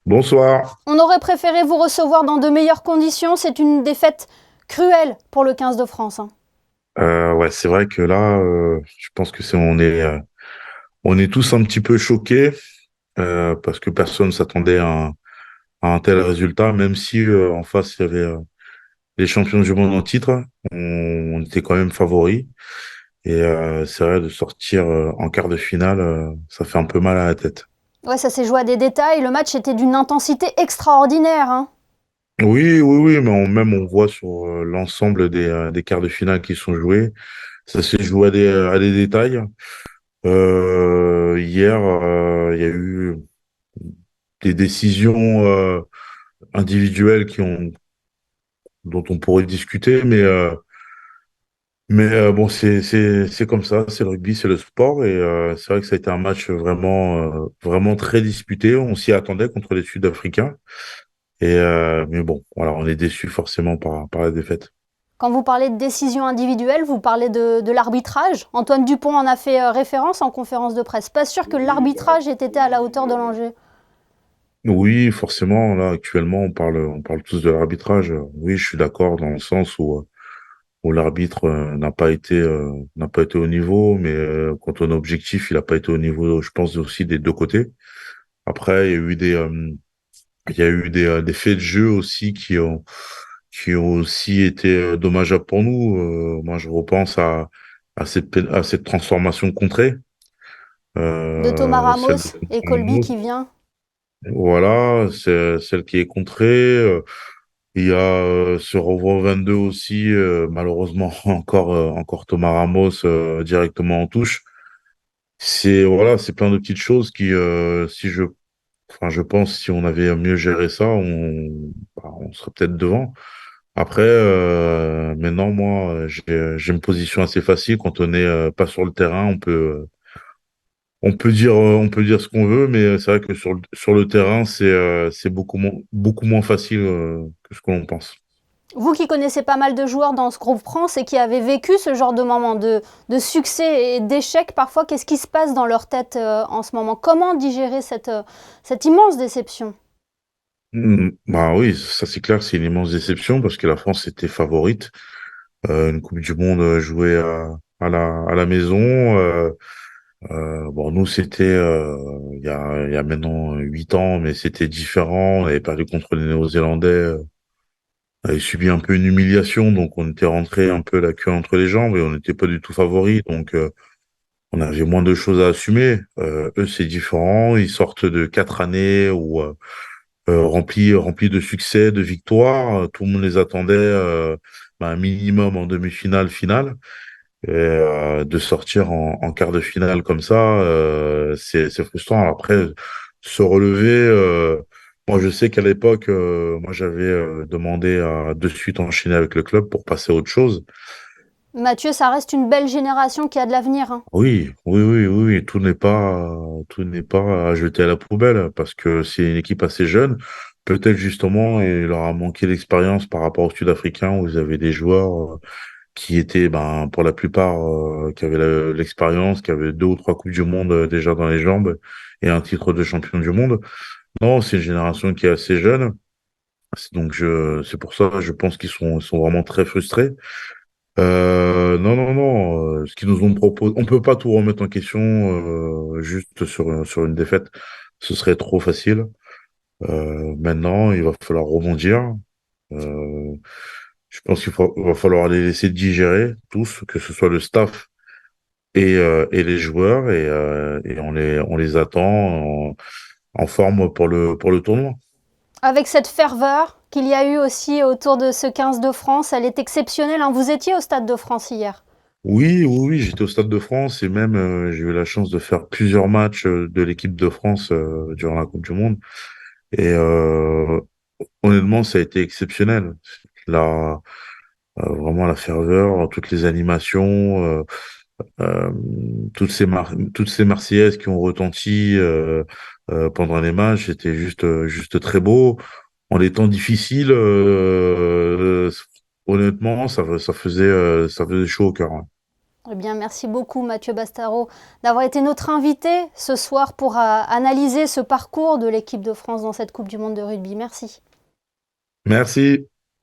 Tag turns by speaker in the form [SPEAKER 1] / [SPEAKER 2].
[SPEAKER 1] Bonsoir.
[SPEAKER 2] On aurait préféré vous recevoir dans de meilleures conditions. C'est une défaite cruelle pour le 15 de France, hein.
[SPEAKER 1] Ouais, c'est vrai que là, je pense que on est tous un petit peu choqués parce que personne s'attendait à un tel résultat, même si en face il y avait les champions du monde en titre, on était quand même favoris. Et c'est vrai de sortir en quart de finale, ça fait un peu mal à la tête.
[SPEAKER 2] Ouais, ça s'est joué à des détails. Le match était d'une intensité extraordinaire, hein.
[SPEAKER 1] Oui, mais même on voit sur l'ensemble des quarts de finale qui sont joués, ça s'est joué à des détails. Hier, il y a eu des décisions individuelles dont on pourrait discuter, mais bon, c'est comme ça, c'est le rugby, c'est le sport, et c'est vrai que ça a été un match vraiment très disputé. On s'y attendait contre les Sud-Africains, et mais bon, voilà, on est déçu forcément par la défaite.
[SPEAKER 2] Quand vous parlez de décision individuelle, vous parlez de l'arbitrage. Antoine Dupont en a fait référence en conférence de presse. Pas sûr que l'arbitrage ait été à la hauteur de l'enjeu.
[SPEAKER 1] Oui, forcément, là, actuellement, on parle tous de l'arbitrage. Oui, je suis d'accord dans le sens où l'arbitre n'a pas été au niveau, mais quand on est objectif, il n'a pas été au niveau, je pense aussi des deux côtés. Après, il y a eu des faits de jeu aussi qui ont aussi été dommageables pour nous. Moi, je repense à cette transformation contrée,
[SPEAKER 2] De Thomas
[SPEAKER 1] celle de
[SPEAKER 2] Ramos et Colby
[SPEAKER 1] Ramos.
[SPEAKER 2] qui vient.
[SPEAKER 1] Voilà, c'est celle qui est contrée. Il y a sur Euro 22 aussi, malheureusement encore Thomas Ramos directement en touche. C'est plein de petites choses qui, si je, enfin, je pense si on avait mieux géré ça, on serait peut-être devant. Après, maintenant moi, j'ai une position assez facile quand on n'est pas sur le terrain. On peut dire ce qu'on veut, mais c'est vrai que sur le terrain, c'est beaucoup moins facile que ce que l'on pense.
[SPEAKER 2] Vous qui connaissez pas mal de joueurs dans ce groupe France et qui avez vécu ce genre de moment de succès et d'échec parfois, qu'est-ce qui se passe dans leur tête en ce moment? Comment digérer cette immense déception?
[SPEAKER 1] Bah oui, ça c'est clair, c'est une immense déception parce que la France était favorite. Une Coupe du Monde jouée à la maison. Bon, nous c'était il y a maintenant 8 ans, mais c'était différent. On avait perdu contre les Néo-Zélandais. On avait subi un peu une humiliation, donc on était rentré un peu la queue entre les jambes et on n'était pas du tout favoris. Donc on avait moins de choses à assumer. Eux c'est différent. Ils sortent de 4 années où rempli de succès, de victoires. Tout le monde les attendait un minimum en demi-finale, finale. Et, de sortir en quart de finale comme ça, c'est frustrant. Après, se relever, moi je sais qu'à l'époque, moi j'avais demandé à de suite enchaîner avec le club pour passer à autre chose.
[SPEAKER 2] Mathieu, ça reste une belle génération qui a de l'avenir, hein.
[SPEAKER 1] Oui, tout n'est pas à jeter à la poubelle parce que c'est une équipe assez jeune. Peut-être justement, il leur a manqué d'expérience par rapport aux Sud-Africains où vous avez des joueurs qui étaient, ben, pour la plupart, qui avaient l'expérience, qui avaient 2 ou 3 coupes du monde déjà dans les jambes et un titre de champion du monde. Non, c'est une génération qui est assez jeune. C'est pour ça, je pense ils sont vraiment très frustrés. Non. Ce qu'ils nous ont proposé, on peut pas tout remettre en question juste sur une défaite. Ce serait trop facile. Maintenant, il va falloir rebondir. Euh, je pense va falloir les laisser digérer tous, que ce soit le staff et les joueurs, et on les attend en forme pour le tournoi.
[SPEAKER 2] Avec cette ferveur qu'il y a eu aussi autour de ce 15 de France, elle est exceptionnelle, hein. Vous étiez au Stade de France hier.
[SPEAKER 1] Oui, j'étais au Stade de France et même j'ai eu la chance de faire plusieurs matchs de l'équipe de France durant la Coupe du Monde. Et honnêtement, ça a été exceptionnel. La, vraiment la ferveur, toutes les animations, euh, toutes ces Marseillaises qui ont retenti pendant les matchs, c'était juste très beau. En des temps difficiles, honnêtement, ça faisait chaud au cœur, hein.
[SPEAKER 2] Eh bien, merci beaucoup Mathieu Bastaro d'avoir été notre invité ce soir pour analyser ce parcours de l'équipe de France dans cette Coupe du monde de rugby. Merci.
[SPEAKER 1] Merci.